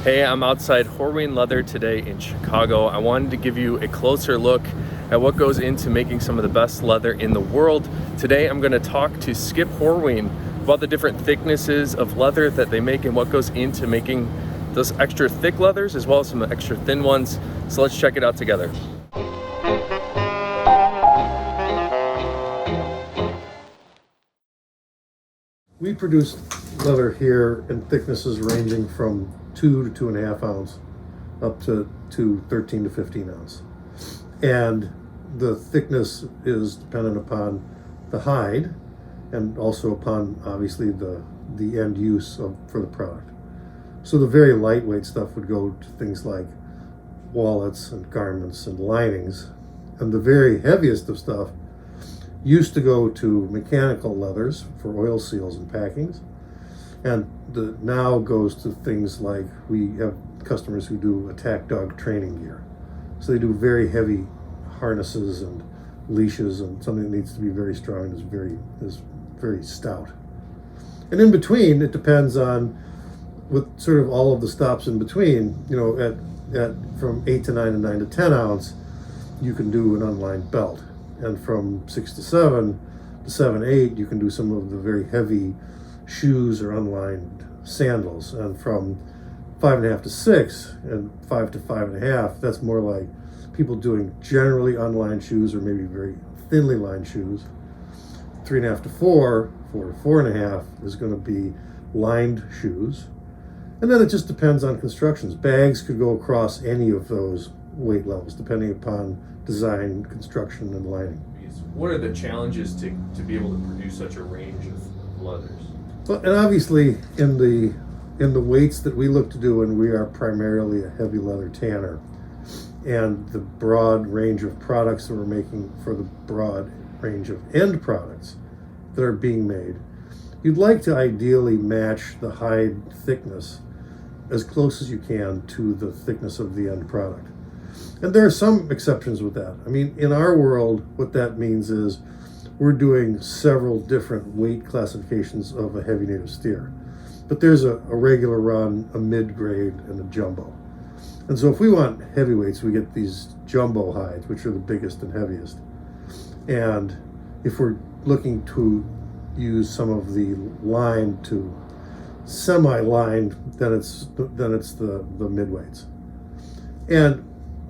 Hey, I'm outside Horween Leather today in Chicago. I wanted to give you a closer look at what goes into making some of the best leather in the world. Today I'm going to talk to Skip Horween about the different thicknesses of leather that they make and what goes into making those extra thick leathers as well as some extra thin ones. So let's check it out together. We produce leather here in thicknesses ranging from 2 to 2.5 ounce up to 13 to 15 ounce. And the thickness is dependent upon the hide and also upon obviously the end use for the product. So the very lightweight stuff would go to things like wallets and garments and linings. And the very heaviest of stuff used to go to mechanical leathers for oil seals and packings, and now goes to things like, we have customers who do attack dog training gear. So they do very heavy harnesses and leashes and something that needs to be very strong and is very stout. And in between, it depends on, with sort of all of the stops in between, you know, at from 8 to 9 and 9 to 10 ounce, you can do an unlined belt. And from 6 to 7 to 7, 8, you can do some of the very heavy shoes or unlined sandals. And from 5.5 to 6 and 5 to 5.5, that's more like people doing generally unlined shoes or maybe very thinly lined shoes. 3.5 to 4, 4 to 4.5 is going to be lined shoes. And then it just depends on constructions. Bags could go across any of those weight levels depending upon design, construction, and lining. What are the challenges to be able to produce such a range of leathers? Well, and obviously in the weights that we look to do, and we are primarily a heavy leather tanner, and the broad range of products that we're making for the broad range of end products that are being made, you'd like to ideally match the hide thickness as close as you can to the thickness of the end product. And there are some exceptions with that. I mean, in our world, what that means is we're doing several different weight classifications of a heavy native steer. But there's a regular run, a mid-grade, and a jumbo. And so if we want heavyweights, we get these jumbo hides, which are the biggest and heaviest. And if we're looking to use some of the lined to semi-lined, then it's the midweights. And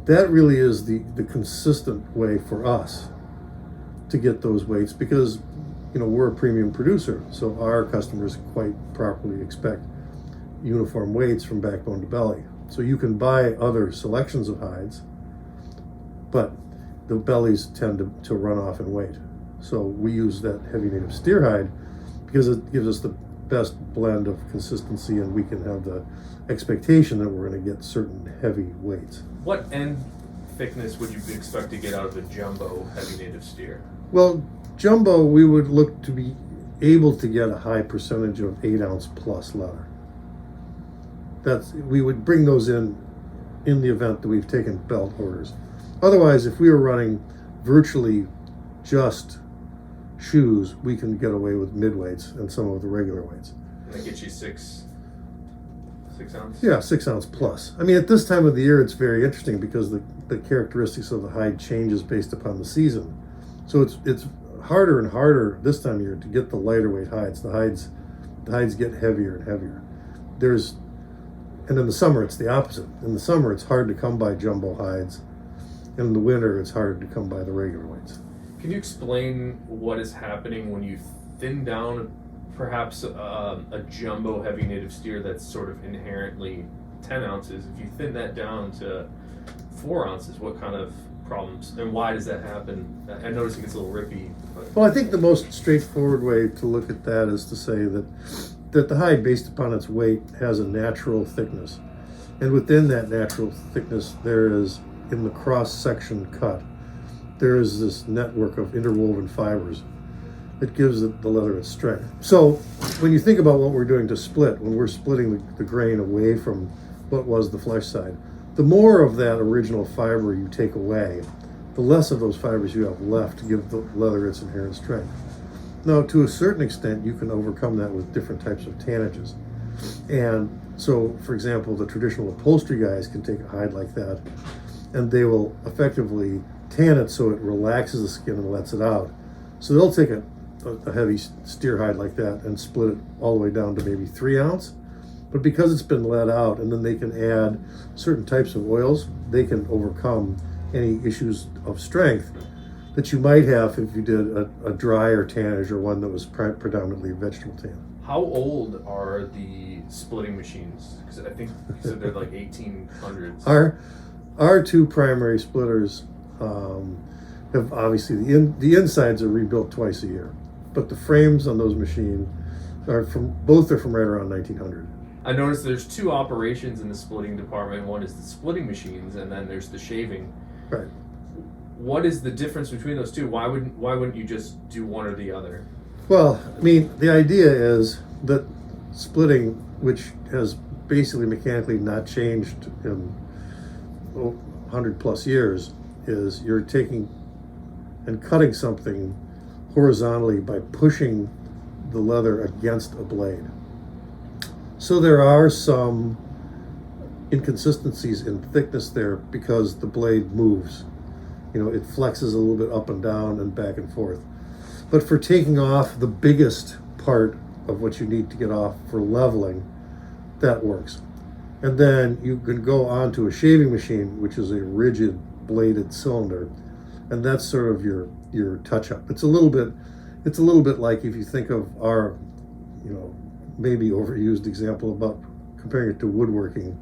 that really is the consistent way for us to get those weights, because you know we're a premium producer, so our customers quite properly expect uniform weights from backbone to belly. So you can buy other selections of hides, but the bellies tend to run off in weight. So we use that heavy native steer hide because it gives us the best blend of consistency, and we can have the expectation that we're going to get certain heavy weights. What end thickness would you expect to get out of a jumbo heavy native steer? Well, jumbo, we would look to be able to get a high percentage of 8 ounce plus leather. We would bring those in the event that we've taken belt orders. Otherwise, if we were running virtually just shoes, we can get away with midweights and some of the regular weights. That gets you 6 ounce? Yeah, 6 ounce plus. I mean, at this time of the year, it's very interesting because the characteristics of the hide changes based upon the season. So it's harder and harder this time of year to get the lighter weight hides. The hides get heavier and heavier. And in the summer, it's the opposite. In the summer, it's hard to come by jumbo hides. And in the winter, it's hard to come by the regular weights. Can you explain what is happening when you thin down perhaps a jumbo heavy native steer that's sort of inherently 10 ounces? If you thin that down to 4 ounces, what kind of problems and why does that happen? I notice it gets a little rippy. Well, I think the most straightforward way to look at that is to say that the hide, based upon its weight, has a natural thickness. And within that natural thickness, there is, in the cross-section cut, there is this network of interwoven fibers that gives the leather its strength. So when you think about what we're doing to split, when we're splitting the grain away from what was the flesh side, the more of that original fiber you take away, the less of those fibers you have left to give the leather its inherent strength. Now, to a certain extent, you can overcome that with different types of tannages. And so, for example, the traditional upholstery guys can take a hide like that, and they will effectively tan it so it relaxes the skin and lets it out. So they'll take a heavy steer hide like that and split it all the way down to maybe 3 ounce. But because it's been let out, and then they can add certain types of oils, they can overcome any issues of strength that you might have if you did a drier tannage or one that was predominantly vegetable tan. How old are the splitting machines? Because I think you said they're like 1800s. Our 2 primary splitters have obviously the insides are rebuilt twice a year, but the frames on those machines are from right around 1900. I noticed there's 2 operations in the splitting department. One is the splitting machines, and then there's the shaving. Right. What is the difference between those 2? Why wouldn't you just do one or the other? Well, I mean, the idea is that splitting, which has basically mechanically not changed in 100 plus years, is you're taking and cutting something horizontally by pushing the leather against a blade. So there are some inconsistencies in thickness there because the blade moves. You know, it flexes a little bit up and down and back and forth. But for taking off the biggest part of what you need to get off for leveling, that works. And then you can go on to a shaving machine, which is a rigid bladed cylinder, and that's sort of your touch-up. It's a little bit like if you think of our, maybe overused example about comparing it to woodworking.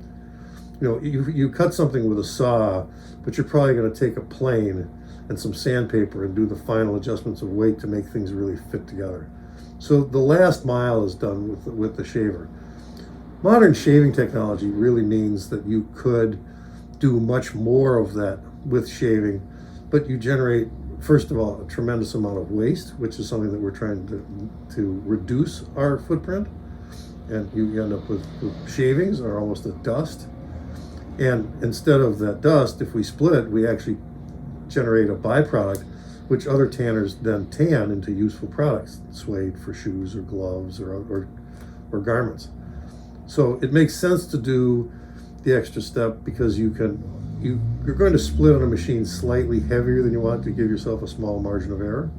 You cut something with a saw, but you're probably going to take a plane and some sandpaper and do the final adjustments of weight to make things really fit together. So the last mile is done with the shaver. Modern shaving technology really means that you could do much more of that with shaving, but you generate, first of all, a tremendous amount of waste, which is something that we're trying to reduce our footprint. And you end up with shavings or almost a dust. And instead of that dust, if we split, we actually generate a byproduct, which other tanners then tan into useful products, suede for shoes or gloves or garments. So it makes sense to do the extra step because you're going to split on a machine slightly heavier than you want to give yourself a small margin of error,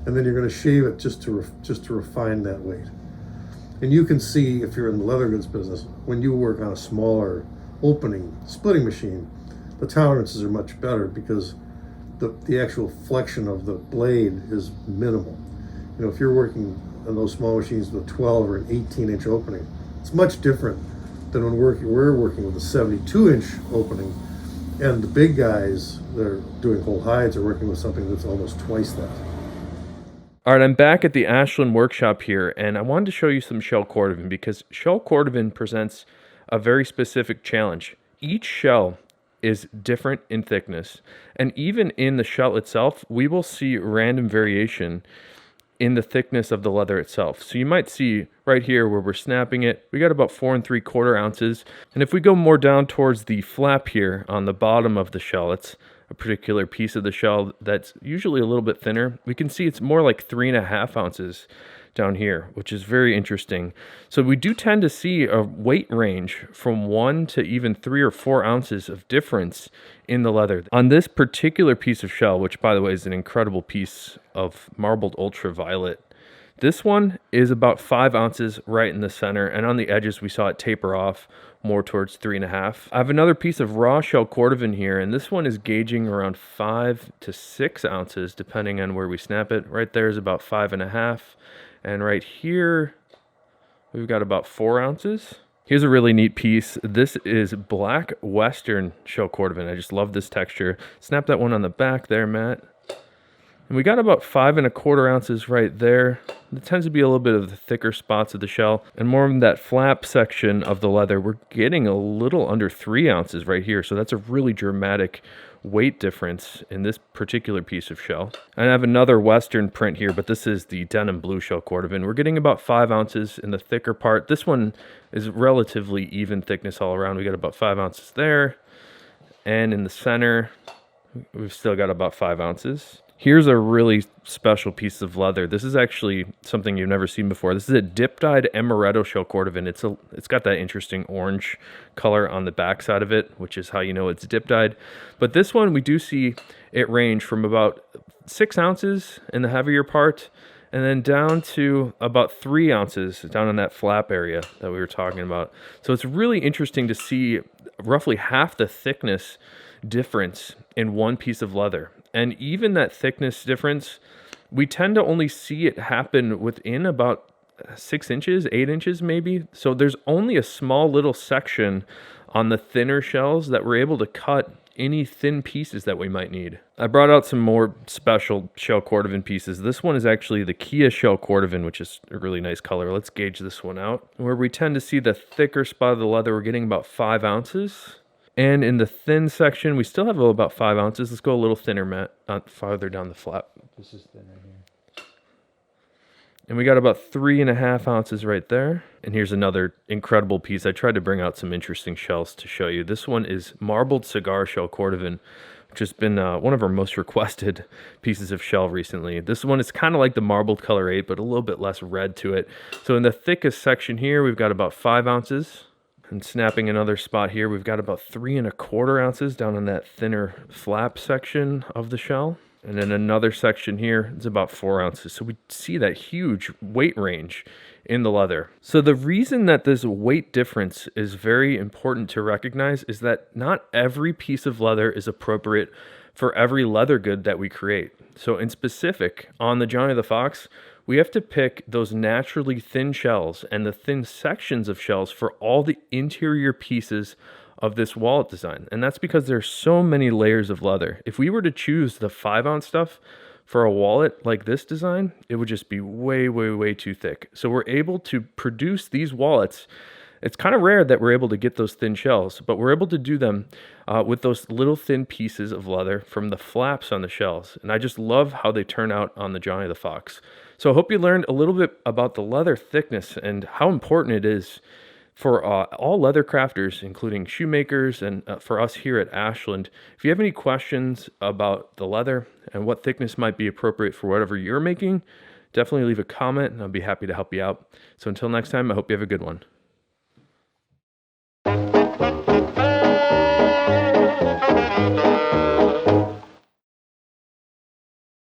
and then you're going to shave it just to refine that weight. And you can see, if you're in the leather goods business, when you work on a smaller opening splitting machine, the tolerances are much better because the actual flexion of the blade is minimal. If you're working on those small machines with a 12 or an 18-inch opening, it's much different than when we're working with a 72-inch opening, and the big guys that are doing whole hides are working with something that's almost twice that. All right, I'm back at the Ashland workshop here, and I wanted to show you some shell Cordovan because shell Cordovan presents a very specific challenge. Each shell is different in thickness, and even in the shell itself, we will see random variation in the thickness of the leather itself. So you might see right here where we're snapping it, we got about 4 3/4 ounces. And if we go more down towards the flap here on the bottom of the shell, it's a particular piece of the shell that's usually a little bit thinner. We can see it's more like 3.5 ounces down here, which is very interesting. So we do tend to see a weight range from 1 to even 3 or 4 ounces of difference in the leather. On this particular piece of shell, which by the way is an incredible piece of marbled ultraviolet, this one is about 5 ounces right in the center, and on the edges we saw it taper off more towards 3.5. I have another piece of raw shell Cordovan here, and this one is gauging around 5 to 6 ounces depending on where we snap it. Right there is about 5.5, and right here we've got about 4 ounces. Here's a really neat piece. This is black Western shell Cordovan. I just love this texture. Snap that one on the back there, Matt. And we got about 5 1/4 ounces right there. It tends to be a little bit of the thicker spots of the shell, and more of that flap section of the leather. We're getting a little under 3 ounces right here, so that's a really dramatic weight difference in this particular piece of shell. And I have another Western print here, but this is the denim blue shell Cordovan. We're getting about 5 ounces in the thicker part. This one is relatively even thickness all around. We got about 5 ounces there, and in the center we've still got about 5 ounces. Here's a really special piece of leather. This is actually something you've never seen before. This is a dip-dyed amaretto shell Cordovan. It's got that interesting orange color on the back side of it, which is how you know it's dip-dyed. But this one, we do see it range from about 6 ounces in the heavier part, and then down to about 3 ounces down in that flap area that we were talking about. So it's really interesting to see roughly half the thickness difference in one piece of leather. And even that thickness difference, we tend to only see it happen within about 6 inches, 8 inches maybe. So there's only a small little section on the thinner shells that we're able to cut any thin pieces that we might need. I brought out some more special shell Cordovan pieces. This one is actually the Kia shell Cordovan, which is a really nice color. Let's gauge this one out. Where we tend to see the thicker spot of the leather, we're getting about 5 ounces. And in the thin section, we still have about 5 ounces. Let's go a little thinner, Matt, farther down the flap. This is thinner here. And we got about 3.5 ounces right there. And here's another incredible piece. I tried to bring out some interesting shells to show you. This one is marbled cigar shell Cordovan, which has been one of our most requested pieces of shell recently. This one is kind of like the marbled color 8, but a little bit less red to it. So in the thickest section here, we've got about 5 ounces. And snapping another spot here, we've got about 3.25 ounces down in that thinner flap section of the shell. And then another section here, it's about 4 ounces. So we see that huge weight range in the leather. So the reason that this weight difference is very important to recognize is that not every piece of leather is appropriate for every leather good that we create. So in specific, on the Johnny the Fox, we have to pick those naturally thin shells and the thin sections of shells for all the interior pieces of this wallet design. And that's because there's so many layers of leather. If we were to choose the 5-ounce stuff for a wallet like this design, it would just be way, way, way too thick. So we're able to produce these wallets. It's kind of rare that we're able to get those thin shells, but we're able to do them with those little thin pieces of leather from the flaps on the shells. And I just love how they turn out on the Johnny the Fox. So I hope you learned a little bit about the leather thickness and how important it is for all leather crafters, including shoemakers, and for us here at Ashland. If you have any questions about the leather and what thickness might be appropriate for whatever you're making, definitely leave a comment and I'll be happy to help you out. So until next time, I hope you have a good one.